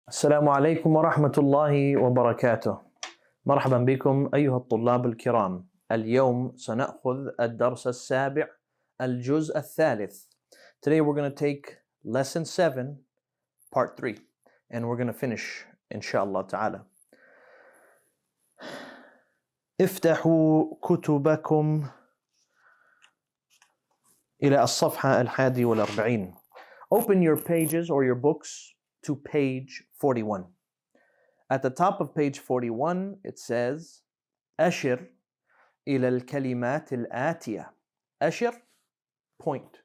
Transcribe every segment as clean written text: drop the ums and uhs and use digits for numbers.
السلام عليكم ورحمة الله وبركاته. مرحبا بكم أيها الطلاب الكرام. اليوم سنأخذ الدرس السابع الجزء الثالث. Today we're going to take lesson 7 part 3 and we're going to finish إن شاء الله تعالى. افتحوا كتبكم إلى الصفحة 41. Open your pages or your books to page 41. At the top of page 41 it says أشر إلى الكلمات الآتية. أشر, point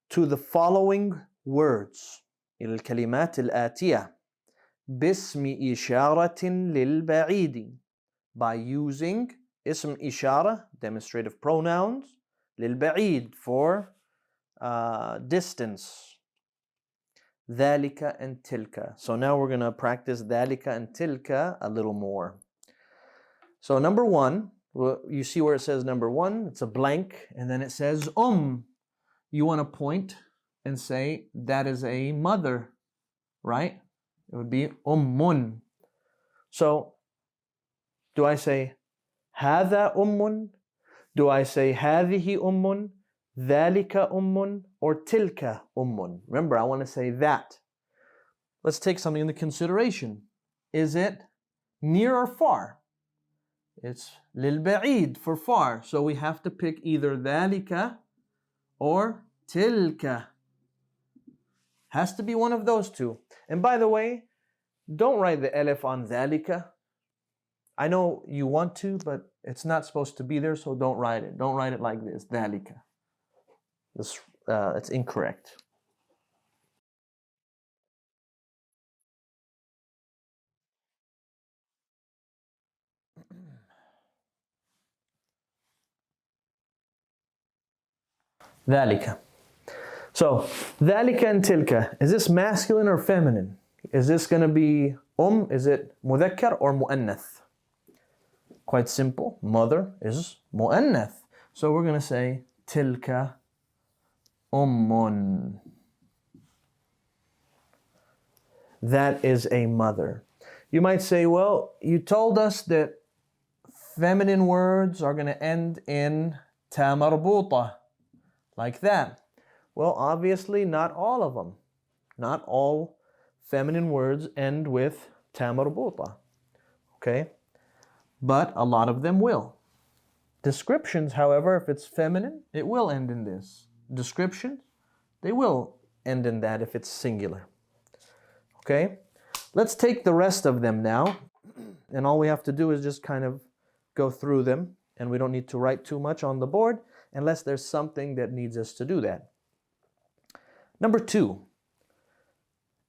to the following words. إلى الكلمات الآتية باسم إشارة للبعيد, by using اسم إشارة, demonstrative pronouns, للبعيد, for distance. ذلك and تلك. So now we're going to practice ذلك and تلك a little more. So number 1, you see where it says number 1, it's a blank, and then it says You want to point and say that is a mother, right? It would be أم. So do I say هذا أم? Do I say هذه أم? ذلك أم or تلك أم? Remember, I want to say that. Let's take something into consideration. Is it near or far? It's للبعيد, for far. So we have to pick either ذلك or تلك. Has to be one of those two. And by the way, don't write the alif on ذلك. I know you want to, but it's not supposed to be there, so don't write it. Don't write it like this, ذلك. It's incorrect. ذلك. So, ذلك and tilka, is this masculine or feminine? Is this going to be Is it مذكر or مؤنث? Quite simple. Mother is مؤنث. So we're going to say tilka أم. That is a mother. You might say, well, you told us that feminine words are going to end in ta marbuta, like that. Well, obviously not all of them. Not all feminine words end with ta marbuta. Okay? But a lot of them will. Descriptions, however, if it's feminine, it will end in this. Descriptions, they will end in that if it's singular. Okay? Let's take the rest of them now. And all we have to do is just kind of go through them. And we don't need to write too much on the board unless there's something that needs us to do that. Number 2.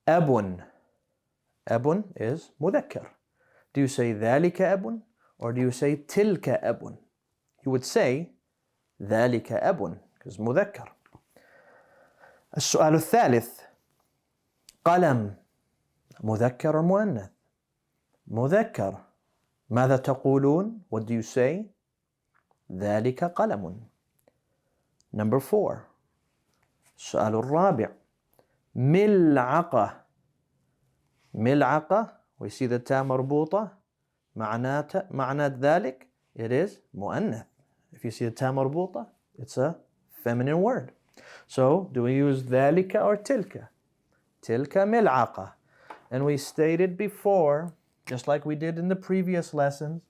أب. أب is مذكر. Do you say ذلك أب or do you say تلك أب? You would say ذلك أب because مذكر. السؤال الثالث. قلم. مذكر or مؤنث? مذكر. ماذا تقولون? What do you say? ذلك قلم. Number 4. السؤال الرابع. ملعقة. ملعقة. We see the ta مربوطة. معنات ذلك. It is مؤنث. If you see the ta مربوطة, it's a feminine word. So, do we use ذلك or تلك? تلك ملعقة. And we stated before, just like we did in the previous lessons,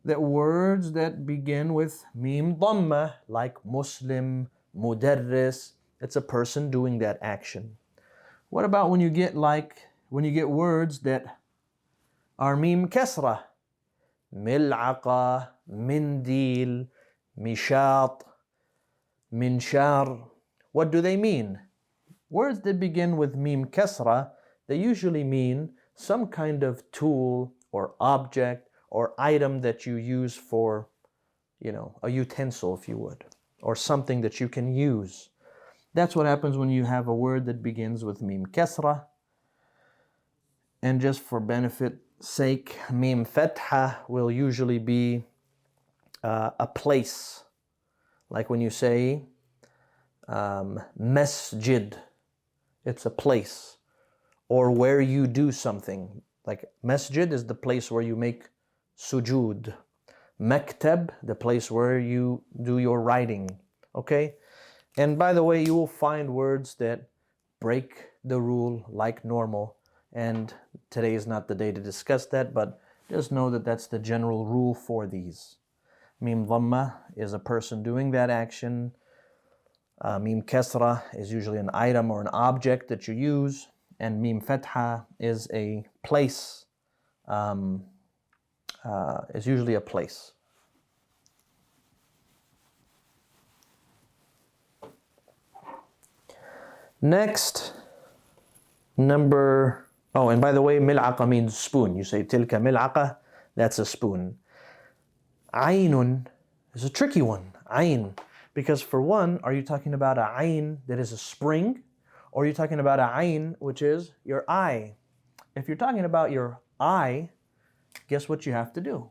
that words that begin with mim dhamma, like Muslim, mudarris, it's a person doing that action. What about when you get words that are mim kasra? ملعقة, mindil, mishat, minshar. What do they mean? Words that begin with mim kasra, they usually mean some kind of tool or object or item that you use for, a utensil, if you would, or something that you can use. That's what happens when you have a word that begins with mim kasra. And just for benefit sake, mim fatha will usually be a place. Like when you say masjid, it's a place. or where you do something. Like masjid is the place where you make sujood. Maktab, the place where you do your writing. Okay? And by the way, you will find words that break the rule like normal. And today is not the day to discuss that, but just know that that's the general rule for these. Mim dhamma is a person doing that action. Mim kasra is usually an item or an object that you use. And mim fatha is a place. Is usually a place. Next, and by the way, mil'aqa means spoon. You say tilka mil'aqa, that's a spoon. Aynun is a tricky one. Ayn. Because for one, are you talking about a ayn that is a spring? Or are you talking about a ayn which is your eye? If you're talking about your eye, guess what you have to do?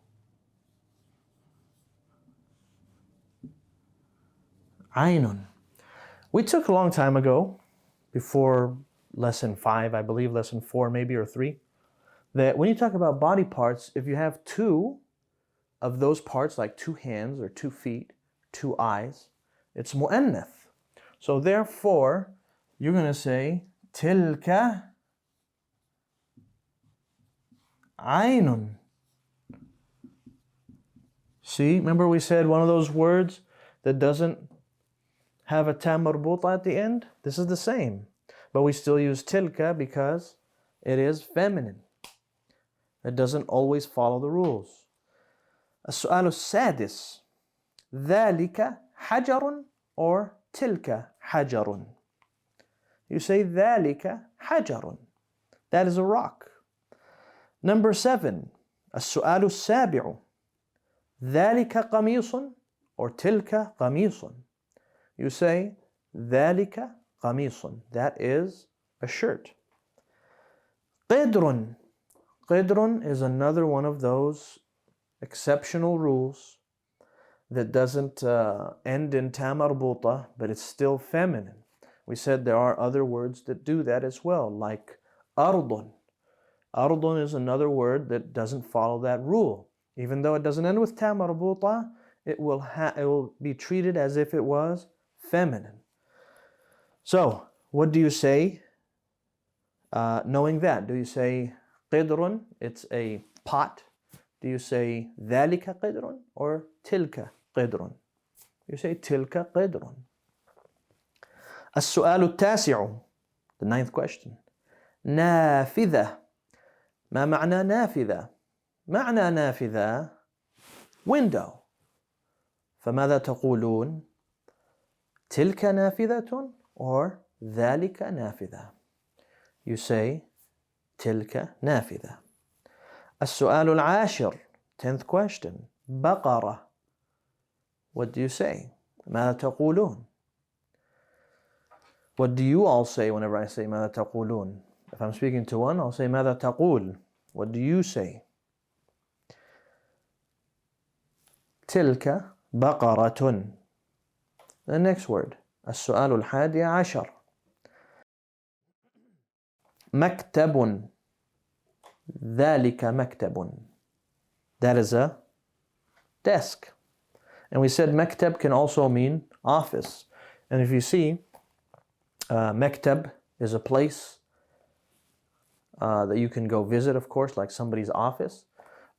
Aynun. We took a long time ago, before lesson 5, I believe, lesson 4 maybe, or 3, that when you talk about body parts, if you have 2 of those parts, like 2 hands or 2 feet, 2 eyes, it's mu'annath. So therefore, you're going to say tilka aynun. See, remember we said one of those words that doesn't have a ta marbuta at the end? This is the same. But we still use tilka because it is feminine. It doesn't always follow the rules. السؤال السادس ذلك حجر or تلك حجر. You say ذلك حجر. That is a rock. Number 7. السؤال السابع ذلك قميص or تلك قميص. You say ذلك قميص. That is a shirt. قدر. قدر is another one of those exceptional rules that doesn't end in ta marbuta, but it's still feminine. We said there are other words that do that as well, like ardun. Ardun is another word that doesn't follow that rule. Even though it doesn't end with ta marbuta, it will be treated as if it was feminine. So, what do you say knowing that? Do you say qidrun, it's a pot? Do you say ذلك قدر or تلك قدر? You say تلك قدر. السؤال التاسع, the 9th question. نافذة. ما معنى نافذة؟ معنى نافذة window. فماذا تقولون؟ تلك نافذة or ذلك نافذة. You say تلك نافذة. السؤال العاشر, 10th question. بقرة. What do you say? ماذا تقولون? What do you all say whenever I say ماذا تقولون? If I'm speaking to one, I'll say ماذا تقول? What do you say? تلك بقرة. The next word. السؤال الحادي عشر. مكتب. ذلك مكتب. That is a desk. And we said مكتب can also mean office. And if you see, مكتب is a place that you can go visit, of course, like somebody's office.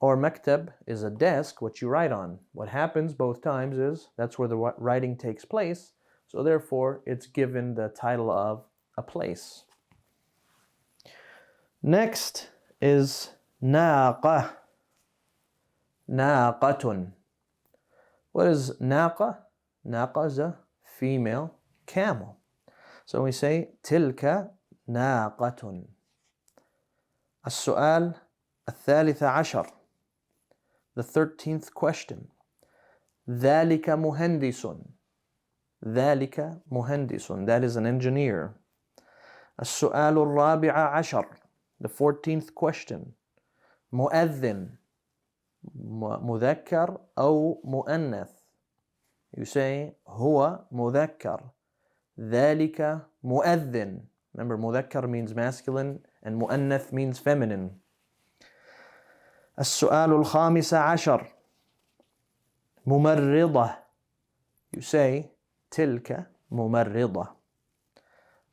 Or مكتب is a desk, what you write on. What happens both times is that's where the writing takes place. So therefore, it's given the title of a place. Next is ناقة. ناقة. What is ناقة? ناقة is a female camel. So we say تلك ناقة. السؤال الثالث عشر. The 13th question. ذلك مهندس. ذلك مهندس. That is an engineer. السؤال الرابع عشر. The 14th question. مؤذن. مذكر أو مؤنث. You say هو مذكر. ذلك مؤذن. Remember, مذكر means masculine and mu'annath means feminine. السؤال الخامس عشر ممرضة. You say تلك ممرضة.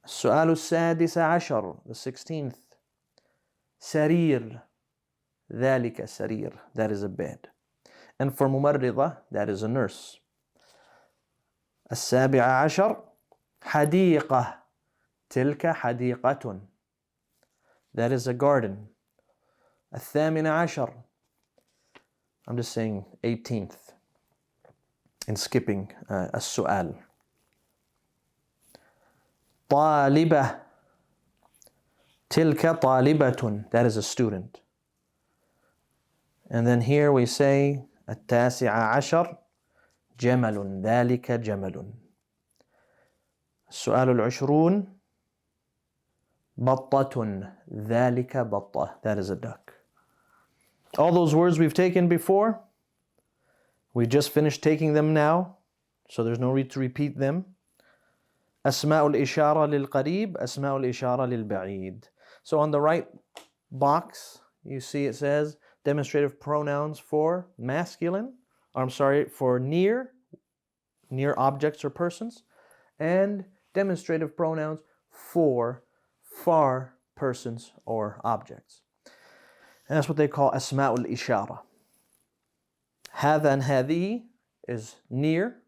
السؤال السادس عشر, the 16th, سرير. ذلك سرير, that is a bed. And for ممرضة, that is a nurse. السابع عشر حديقة. تلك حديقة, that is a garden. الثامن عشر, I'm just saying 18th and skipping السؤال. طالبة. تلك طالبة, that is a student. And then here we say التاسع عشر جمل. ذلك جمل. السؤال العشرون بطة. ذلك بطة, that is a duck. All those words we've taken before, we just finished taking them now, so there's no need to repeat them. أسماء الإشارة للقريب, أسماء الإشارة للبعيد. So on the right box, you see it says demonstrative pronouns for masculine, for near objects or persons, and demonstrative pronouns for far persons or objects. And that's what they call أسماء الإشارة. هذا and هذه is near,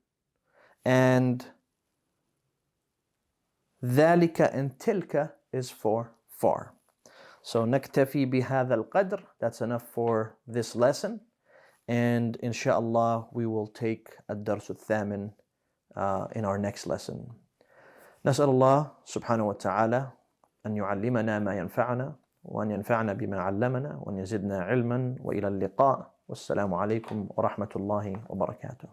and ذلك and تلك is for far. So نكتفي بهذا القدر. That's enough for this lesson. And insha Allah, we will take الدرس الثامن in our next lesson. نسأل الله سبحانه وتعالى أن يعلمنا ما ينفعنا وأن ينفعنا بما علمنا وأن يزدنا علما وإلى اللقاء والسلام عليكم ورحمة الله وبركاته.